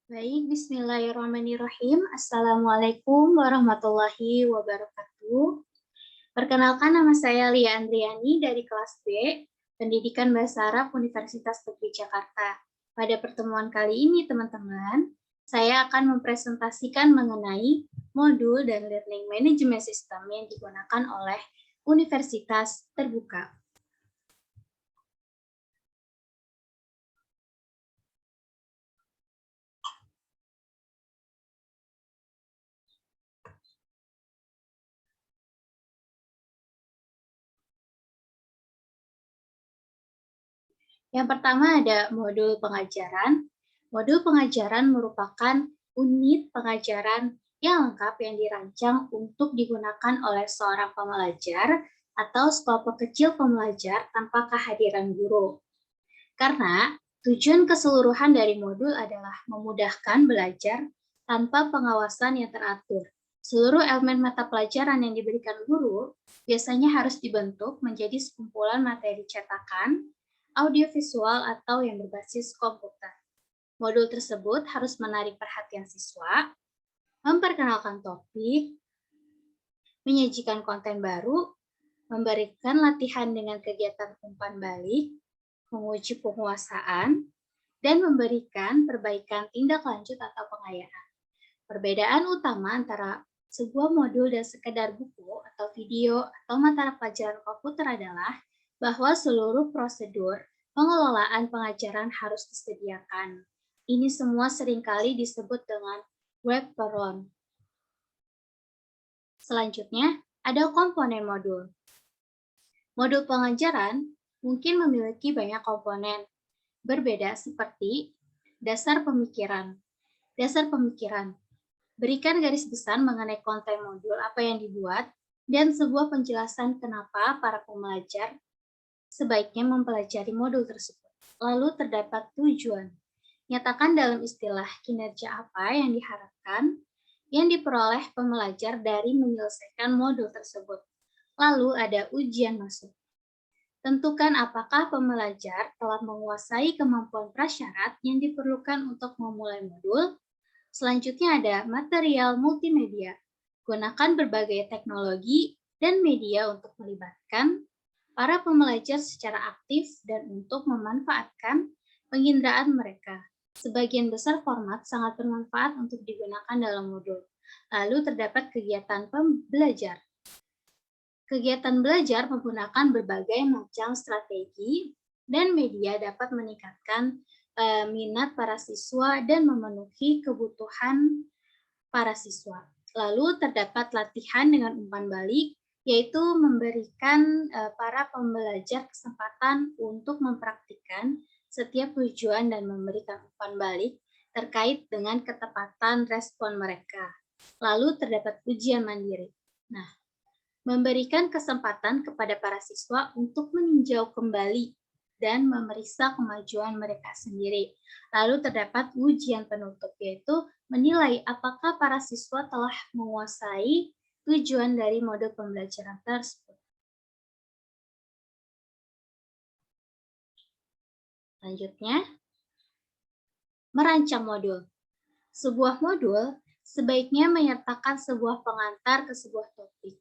Baik, bismillahirrahmanirrahim. Assalamualaikum warahmatullahi wabarakatuh. Perkenalkan, nama saya Lia Andriani dari kelas B, Pendidikan Bahasa Arab Universitas Negeri Jakarta. Pada pertemuan kali ini, teman-teman, saya akan mempresentasikan mengenai modul dan learning management system yang digunakan oleh Universitas Terbuka. Yang pertama ada modul pengajaran. Modul pengajaran merupakan unit pengajaran yang lengkap yang dirancang untuk digunakan oleh seorang pembelajar atau sekelompok kecil pembelajar tanpa kehadiran guru. Karena tujuan keseluruhan dari modul adalah memudahkan belajar tanpa pengawasan yang teratur. Seluruh elemen mata pelajaran yang diberikan guru biasanya harus dibentuk menjadi sekumpulan materi cetakan, audiovisual, atau yang berbasis komputer. Modul tersebut harus menarik perhatian siswa, memperkenalkan topik, menyajikan konten baru, memberikan latihan dengan kegiatan umpan balik, menguji penguasaan, dan memberikan perbaikan tindak lanjut atau pengayaan. Perbedaan utama antara sebuah modul dan sekedar buku atau video atau mata pelajaran komputer adalah bahwa seluruh prosedur pengelolaan pengajaran harus disediakan. Ini semua seringkali disebut dengan wraparound. Selanjutnya, ada komponen modul. Modul pengajaran mungkin memiliki banyak komponen, berbeda seperti dasar pemikiran. Dasar pemikiran. Berikan garis besar mengenai konten modul apa yang dibuat dan sebuah penjelasan kenapa para pembelajar sebaiknya mempelajari modul tersebut. Lalu terdapat tujuan. Nyatakan dalam istilah kinerja apa yang diharapkan yang diperoleh pembelajar dari menyelesaikan modul tersebut. Lalu ada ujian masuk. Tentukan apakah pembelajar telah menguasai kemampuan prasyarat yang diperlukan untuk memulai modul. Selanjutnya ada material multimedia. Gunakan berbagai teknologi dan media untuk melibatkan para pembelajar secara aktif dan untuk memanfaatkan penginderaan mereka. Sebagian besar format sangat bermanfaat untuk digunakan dalam modul. Lalu terdapat kegiatan pembelajar. Kegiatan belajar menggunakan berbagai macam strategi dan media dapat meningkatkan minat para siswa dan memenuhi kebutuhan para siswa. Lalu terdapat latihan dengan umpan balik, yaitu memberikan para pembelajar kesempatan untuk mempraktikkan setiap tujuan dan memberikan umpan balik terkait dengan ketepatan respon mereka. Lalu terdapat ujian mandiri. Nah, memberikan kesempatan kepada para siswa untuk meninjau kembali dan memeriksa kemajuan mereka sendiri. Lalu terdapat ujian penutup, yaitu menilai apakah para siswa telah menguasai tujuan dari modul pembelajaran tersebut. Selanjutnya, merancang modul. Sebuah modul sebaiknya menyertakan sebuah pengantar ke sebuah topik,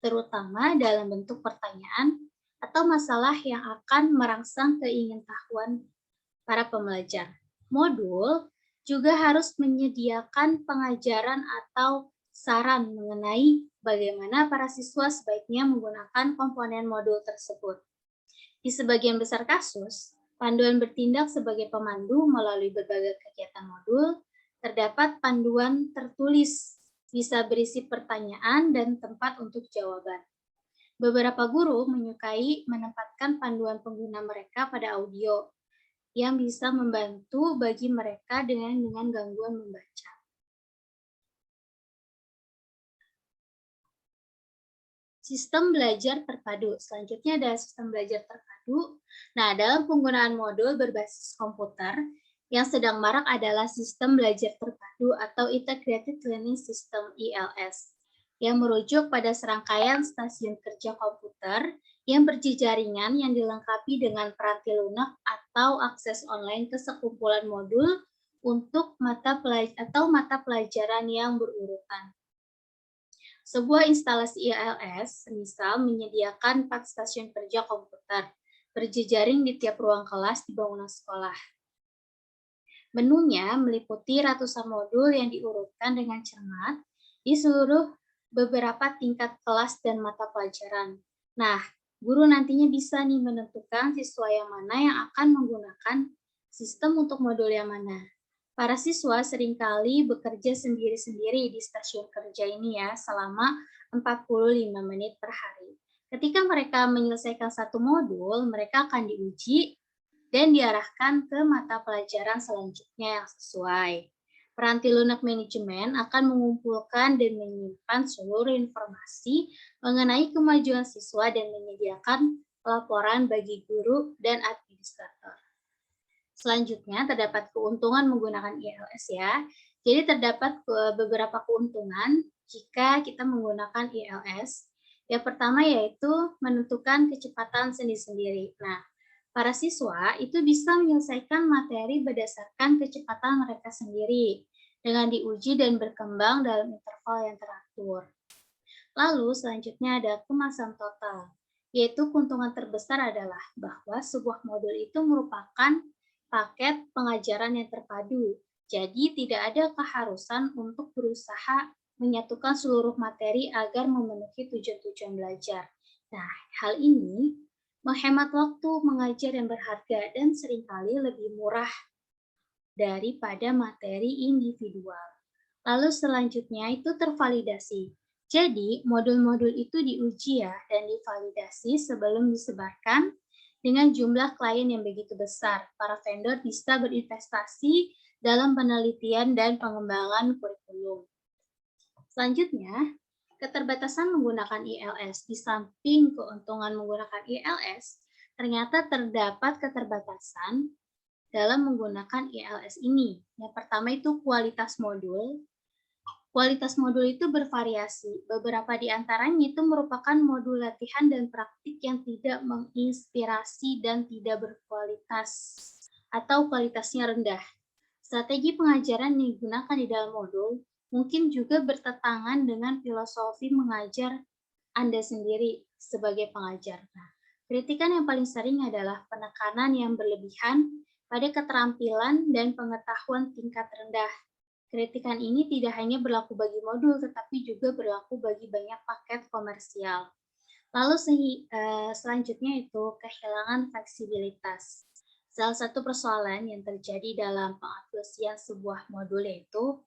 terutama dalam bentuk pertanyaan atau masalah yang akan merangsang keingintahuan para pembelajar. Modul juga harus menyediakan pengajaran atau saran mengenai bagaimana para siswa sebaiknya menggunakan komponen modul tersebut. Di sebagian besar kasus, panduan bertindak sebagai pemandu melalui berbagai kegiatan modul. Terdapat panduan tertulis, bisa berisi pertanyaan dan tempat untuk jawaban. Beberapa guru menyukai menempatkan panduan pengguna mereka pada audio yang bisa membantu bagi mereka dengan gangguan membaca. Sistem belajar terpadu. Selanjutnya ada sistem belajar terpadu. Nah, dalam penggunaan modul berbasis komputer, yang sedang marak adalah sistem belajar terpadu atau Integrated Learning System (ILS), yang merujuk pada serangkaian stasiun kerja komputer yang berjejaringan yang dilengkapi dengan peranti lunak atau akses online ke sekumpulan modul untuk mata pelajaran yang berurutan. Sebuah instalasi ILS, misal menyediakan 4 stasiun kerja komputer, berjejaring di tiap ruang kelas di bangunan sekolah. Menunya meliputi ratusan modul yang diurutkan dengan cermat di seluruh beberapa tingkat kelas dan mata pelajaran. Nah, guru nantinya bisa nih menentukan siswa yang mana yang akan menggunakan sistem untuk modul yang mana. Para siswa seringkali bekerja sendiri-sendiri di stasiun kerja ini ya selama 45 menit per hari. Ketika mereka menyelesaikan satu modul, mereka akan diuji dan diarahkan ke mata pelajaran selanjutnya yang sesuai. Peranti lunak manajemen akan mengumpulkan dan menyimpan seluruh informasi mengenai kemajuan siswa dan menyediakan laporan bagi guru dan administrator. Selanjutnya, terdapat keuntungan menggunakan ILS ya. Jadi terdapat beberapa keuntungan jika kita menggunakan ILS. Yang pertama yaitu menentukan kecepatan sendiri-sendiri. Nah, para siswa itu bisa menyelesaikan materi berdasarkan kecepatan mereka sendiri dengan diuji dan berkembang dalam interval yang teratur. Lalu selanjutnya ada kemasan total, yaitu keuntungan terbesar adalah bahwa sebuah modul itu merupakan paket pengajaran yang terpadu. Jadi tidak ada keharusan untuk berusaha menyatukan seluruh materi agar memenuhi tujuan-tujuan belajar. Nah, hal ini menghemat waktu mengajar yang berharga dan seringkali lebih murah daripada materi individual. Lalu selanjutnya itu tervalidasi. Jadi, modul-modul itu diuji ya dan divalidasi sebelum disebarkan dengan jumlah klien yang begitu besar. Para vendor bisa berinvestasi dalam penelitian dan pengembangan kurikulum. Selanjutnya, keterbatasan menggunakan ILS. Di samping keuntungan menggunakan ILS, ternyata terdapat keterbatasan dalam menggunakan ILS ini. Yang pertama itu kualitas modul. Kualitas modul itu bervariasi. Beberapa di antaranya itu merupakan modul latihan dan praktik yang tidak menginspirasi dan tidak berkualitas atau kualitasnya rendah. Strategi pengajaran yang digunakan di dalam modul mungkin juga bertentangan dengan filosofi mengajar Anda sendiri sebagai pengajar. Nah, kritikan yang paling sering adalah penekanan yang berlebihan pada keterampilan dan pengetahuan tingkat rendah. Kritikan ini tidak hanya berlaku bagi modul, tetapi juga berlaku bagi banyak paket komersial. Lalu selanjutnya itu kehilangan fleksibilitas. Salah satu persoalan yang terjadi dalam pengaplikasian sebuah modul yaitu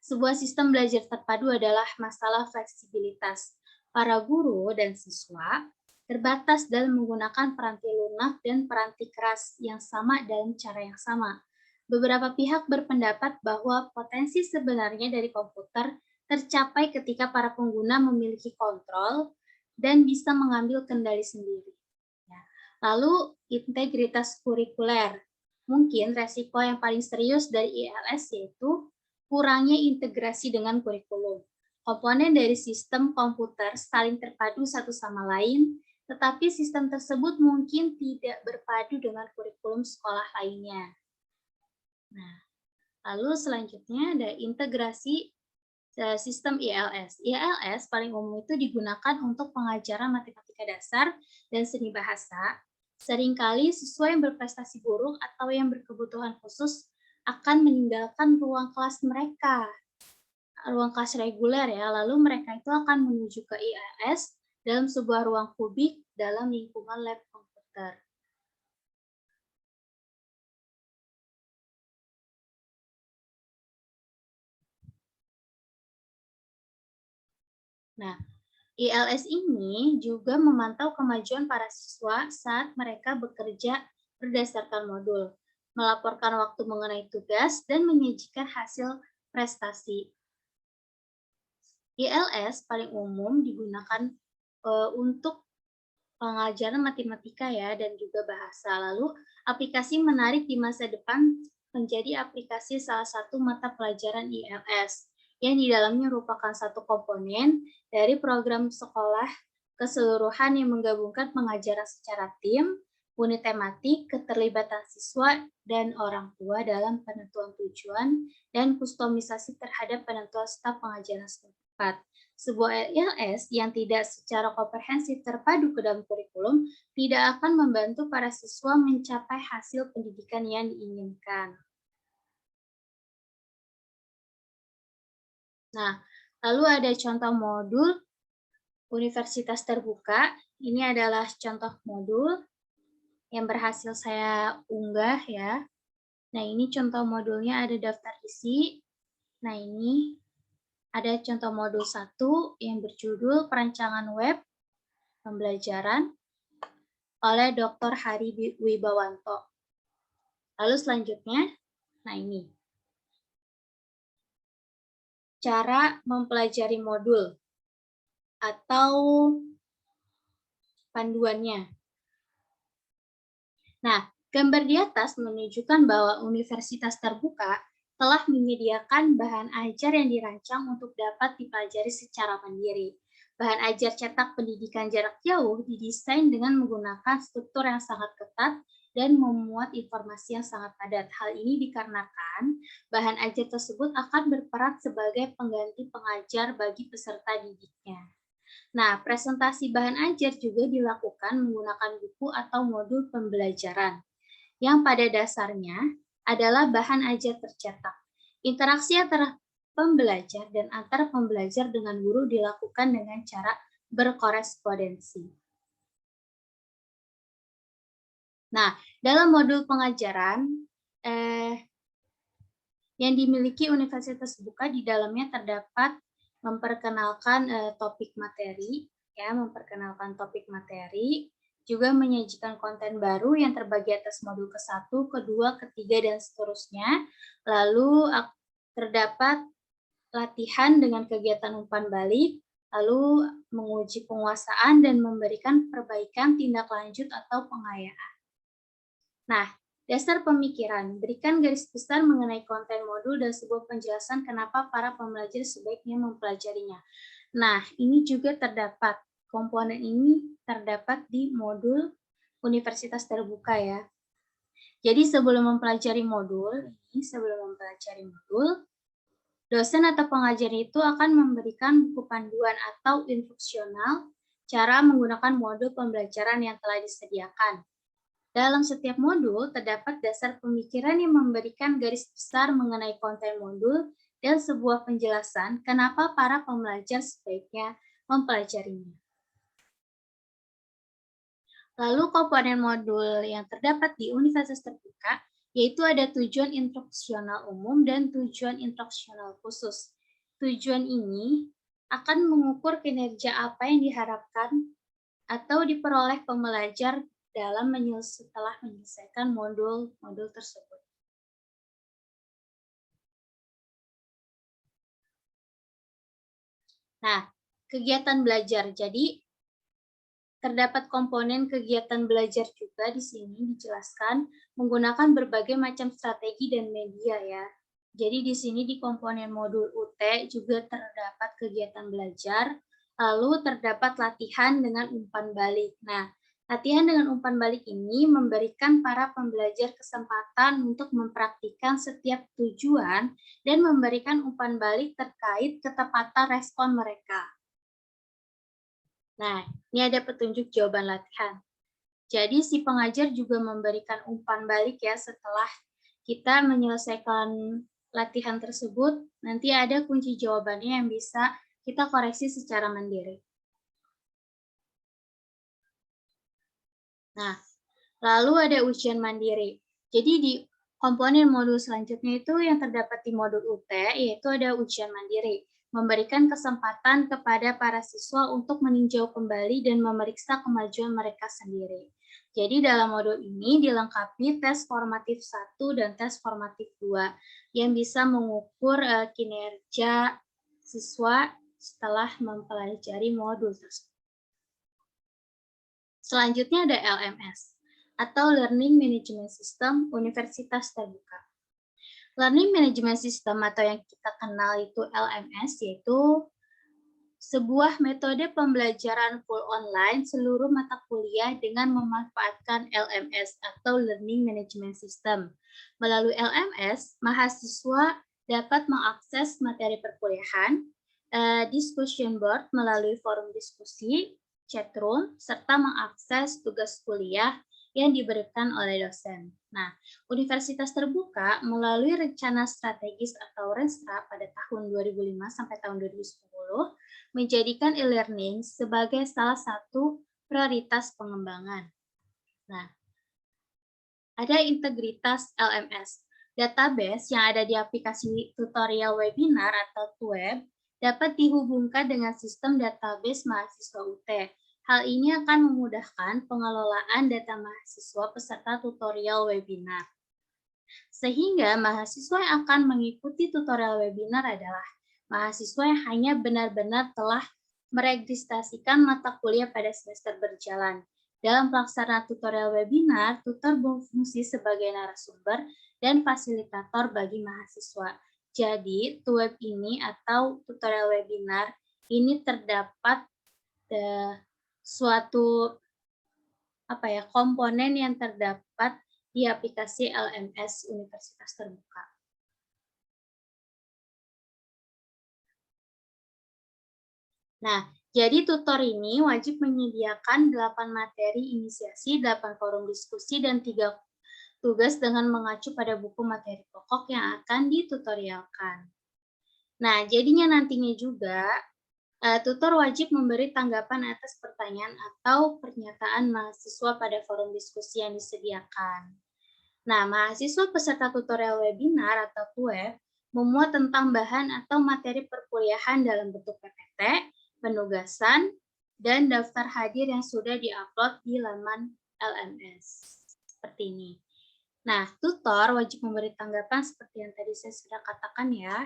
sebuah sistem belajar terpadu adalah masalah fleksibilitas. Para guru dan siswa terbatas dalam menggunakan peranti lunak dan peranti keras yang sama dalam cara yang sama. Beberapa pihak berpendapat bahwa potensi sebenarnya dari komputer tercapai ketika para pengguna memiliki kontrol dan bisa mengambil kendali sendiri. Ya. Lalu, integritas kurikuler. Mungkin resiko yang paling serius dari ILS yaitu kurangnya integrasi dengan kurikulum. Komponen dari sistem komputer saling terpadu satu sama lain, tetapi sistem tersebut mungkin tidak berpadu dengan kurikulum sekolah lainnya. Nah, lalu selanjutnya ada integrasi sistem ILS. ILS paling umum itu digunakan untuk pengajaran matematika dasar dan seni bahasa. Seringkali siswa yang berprestasi buruk atau yang berkebutuhan khusus akan meninggalkan ruang kelas mereka, ruang kelas reguler ya, lalu mereka itu akan menuju ke ILS dalam sebuah ruang kubik dalam lingkungan lab komputer. Nah, ILS ini juga memantau kemajuan para siswa saat mereka bekerja berdasarkan modul, melaporkan waktu mengenai tugas, dan menyajikan hasil prestasi. ILS paling umum digunakan untuk pengajaran matematika ya dan juga bahasa. Lalu aplikasi menarik di masa depan menjadi aplikasi salah satu mata pelajaran ILS yang di dalamnya merupakan satu komponen dari program sekolah keseluruhan yang menggabungkan pengajaran secara tim, unit tematik, keterlibatan siswa dan orang tua dalam penentuan tujuan, dan kustomisasi terhadap penentuan staf pengajaran setempat. Sebuah LLS yang tidak secara komprehensif terpadu ke dalam kurikulum tidak akan membantu para siswa mencapai hasil pendidikan yang diinginkan. Nah, lalu ada contoh modul Universitas Terbuka. Ini adalah contoh modul yang berhasil saya unggah ya. Nah, ini contoh modulnya ada daftar isi. Nah, ini ada contoh modul 1 yang berjudul Perancangan Web Pembelajaran oleh Dr. Hari Wibawanto. Lalu selanjutnya, nah ini. Cara mempelajari modul atau panduannya. Nah, gambar di atas menunjukkan bahwa Universitas Terbuka telah menyediakan bahan ajar yang dirancang untuk dapat dipelajari secara mandiri. Bahan ajar cetak pendidikan jarak jauh didesain dengan menggunakan struktur yang sangat ketat dan memuat informasi yang sangat padat. Hal ini dikarenakan bahan ajar tersebut akan berperan sebagai pengganti pengajar bagi peserta didiknya. Nah, presentasi bahan ajar juga dilakukan menggunakan buku atau modul pembelajaran yang pada dasarnya adalah bahan ajar tercetak. Interaksi antara pembelajar dan antar pembelajar dengan guru dilakukan dengan cara berkorespondensi. Nah, dalam modul pengajaran yang dimiliki Universitas Terbuka, di dalamnya terdapat memperkenalkan topik materi, ya, memperkenalkan topik materi, juga menyajikan konten baru yang terbagi atas modul ke-1, ke-2, ke-3, dan seterusnya. Lalu terdapat latihan dengan kegiatan umpan balik, lalu menguji penguasaan dan memberikan perbaikan tindak lanjut atau pengayaan. Nah, dasar pemikiran, berikan garis besar mengenai konten modul dan sebuah penjelasan kenapa para pembelajar sebaiknya mempelajarinya. Nah, ini juga terdapat, komponen ini terdapat di modul Universitas Terbuka ya. Jadi sebelum mempelajari modul, dosen atau pengajar itu akan memberikan buku panduan atau instruksional cara menggunakan modul pembelajaran yang telah disediakan. Dalam setiap modul, terdapat dasar pemikiran yang memberikan garis besar mengenai konten modul dan sebuah penjelasan kenapa para pembelajar sebaiknya mempelajarinya. Lalu komponen modul yang terdapat di Universitas Terbuka, yaitu ada tujuan instruksional umum dan tujuan instruksional khusus. Tujuan ini akan mengukur kinerja apa yang diharapkan atau diperoleh pembelajar dalam setelah menyelesaikan modul-modul tersebut. Nah, kegiatan belajar. Jadi, terdapat komponen kegiatan belajar juga di sini dijelaskan menggunakan berbagai macam strategi dan media ya. Jadi di sini di komponen modul UT juga terdapat kegiatan belajar, lalu terdapat latihan dengan umpan balik. Nah, latihan dengan umpan balik ini memberikan para pembelajar kesempatan untuk mempraktikkan setiap tujuan dan memberikan umpan balik terkait ketepatan respon mereka. Nah, ini ada petunjuk jawaban latihan. Jadi si pengajar juga memberikan umpan balik ya setelah kita menyelesaikan latihan tersebut, nanti ada kunci jawabannya yang bisa kita koreksi secara mandiri. Nah, lalu ada ujian mandiri. Jadi di komponen modul selanjutnya itu yang terdapat di modul UT, yaitu ada ujian mandiri, memberikan kesempatan kepada para siswa untuk meninjau kembali dan memeriksa kemajuan mereka sendiri. Jadi dalam modul ini dilengkapi tes formatif 1 dan tes formatif 2 yang bisa mengukur kinerja siswa setelah mempelajari modul tersebut. Selanjutnya ada LMS atau Learning Management System Universitas Terbuka. Learning Management System atau yang kita kenal itu LMS, yaitu sebuah metode pembelajaran full online seluruh mata kuliah dengan memanfaatkan LMS atau Learning Management System. Melalui LMS, mahasiswa dapat mengakses materi perkuliahan, discussion board melalui forum diskusi, chatroom, serta mengakses tugas kuliah yang diberikan oleh dosen. Nah, Universitas Terbuka melalui rencana strategis atau RESTRA pada tahun 2005 sampai tahun 2010 menjadikan e-learning sebagai salah satu prioritas pengembangan. Nah, ada integritas LMS. Database yang ada di aplikasi tutorial webinar atau TUWEB dapat dihubungkan dengan sistem database mahasiswa UT. Hal ini akan memudahkan pengelolaan data mahasiswa peserta tutorial webinar. Sehingga mahasiswa yang akan mengikuti tutorial webinar adalah mahasiswa yang hanya benar-benar telah meregistrasikan mata kuliah pada semester berjalan. Dalam pelaksanaan tutorial webinar, tutor berfungsi sebagai narasumber dan fasilitator bagi mahasiswa. Jadi, TUWEB ini atau tutorial webinar ini terdapat suatu komponen yang terdapat di aplikasi LMS Universitas Terbuka. Nah, jadi tutor ini wajib menyediakan 8 materi inisiasi, 8 forum diskusi, dan 3 tugas dengan mengacu pada buku materi pokok yang akan ditutorialkan. Nah, jadinya nantinya juga tutor wajib memberi tanggapan atas pertanyaan atau pernyataan mahasiswa pada forum diskusi yang disediakan. Nah, mahasiswa peserta tutorial webinar atau TUWEB memuat tentang bahan atau materi perkuliahan dalam bentuk PPT, penugasan, dan daftar hadir yang sudah diupload di laman LMS. Seperti ini. Nah, tutor wajib memberi tanggapan seperti yang tadi saya sudah katakan ya.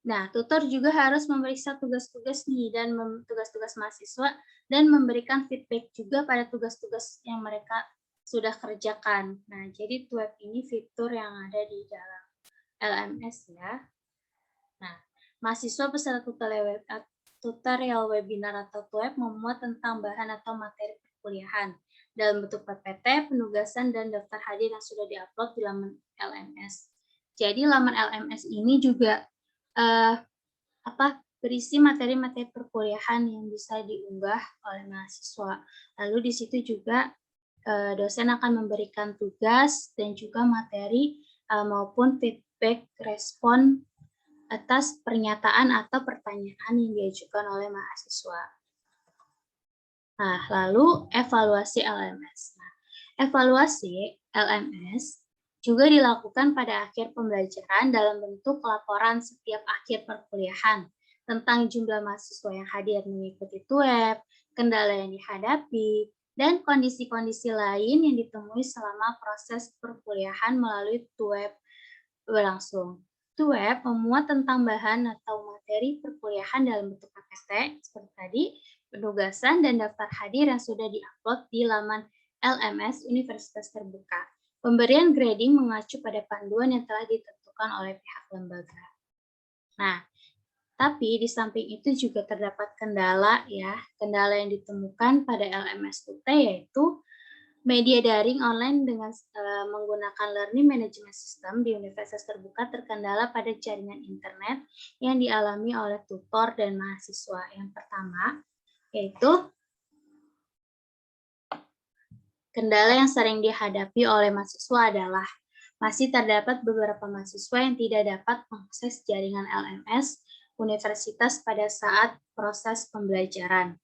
Nah, tutor juga harus memeriksa tugas-tugas dan tugas-tugas mahasiswa dan memberikan feedback juga pada tugas-tugas yang mereka sudah kerjakan. Nah, jadi TUWEB ini fitur yang ada di dalam LMS ya. Nah, mahasiswa peserta tutorial webinar atau TUWEB memuat tentang bahan atau materi perkuliahan dalam bentuk PPT, penugasan, dan daftar hadir yang sudah diupload di laman LMS. Jadi laman LMS ini juga berisi materi-materi perkuliahan yang bisa diunggah oleh mahasiswa. Lalu di situ juga dosen akan memberikan tugas dan juga materi maupun feedback respon atas pernyataan atau pertanyaan yang diajukan oleh mahasiswa. Nah, lalu evaluasi LMS. Nah, evaluasi LMS juga dilakukan pada akhir pembelajaran dalam bentuk laporan setiap akhir perkuliahan tentang jumlah mahasiswa yang hadir mengikuti TUWEB, kendala yang dihadapi, dan kondisi-kondisi lain yang ditemui selama proses perkuliahan melalui TUWEB berlangsung. TUWEB memuat tentang bahan atau materi perkuliahan dalam bentuk PPT seperti tadi, penugasan, dan daftar hadir yang sudah diupload di laman LMS Universitas Terbuka. Pemberian grading mengacu pada panduan yang telah ditentukan oleh pihak lembaga. Nah, tapi di samping itu juga terdapat kendala yang ditemukan pada LMS UT yaitu media daring online dengan menggunakan Learning Management System di Universitas Terbuka terkendala pada jaringan internet yang dialami oleh tutor dan mahasiswa. Yang pertama yaitu kendala yang sering dihadapi oleh mahasiswa adalah masih terdapat beberapa mahasiswa yang tidak dapat mengakses jaringan LMS universitas pada saat proses pembelajaran.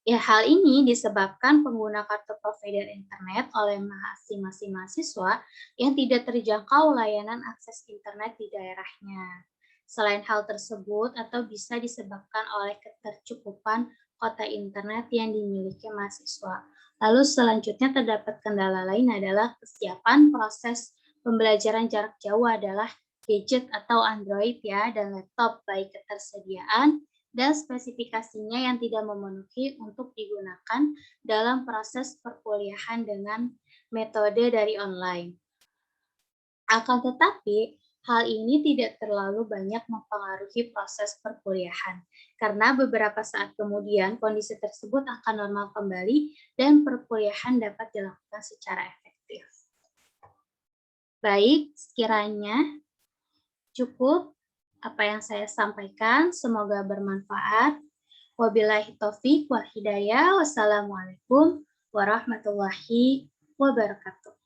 Ya, hal ini disebabkan pengguna kartu provider internet oleh masing-masing mahasiswa yang tidak terjangkau layanan akses internet di daerahnya. Selain hal tersebut, atau bisa disebabkan oleh ketercukupan kuota internet yang dimiliki mahasiswa. Lalu selanjutnya terdapat kendala lain adalah kesiapan proses pembelajaran jarak jauh adalah gadget atau Android dan laptop, baik ketersediaan dan spesifikasinya yang tidak memenuhi untuk digunakan dalam proses perkuliahan dengan metode dari online. Akan tetapi, Hal ini tidak terlalu banyak mempengaruhi proses perkuliahan, karena beberapa saat kemudian kondisi tersebut akan normal kembali dan perkuliahan dapat dilakukan secara efektif. Baik, sekiranya cukup apa yang saya sampaikan, semoga bermanfaat. Wabillahi taufik wal hidayah. Wassalamualaikum warahmatullahi wabarakatuh.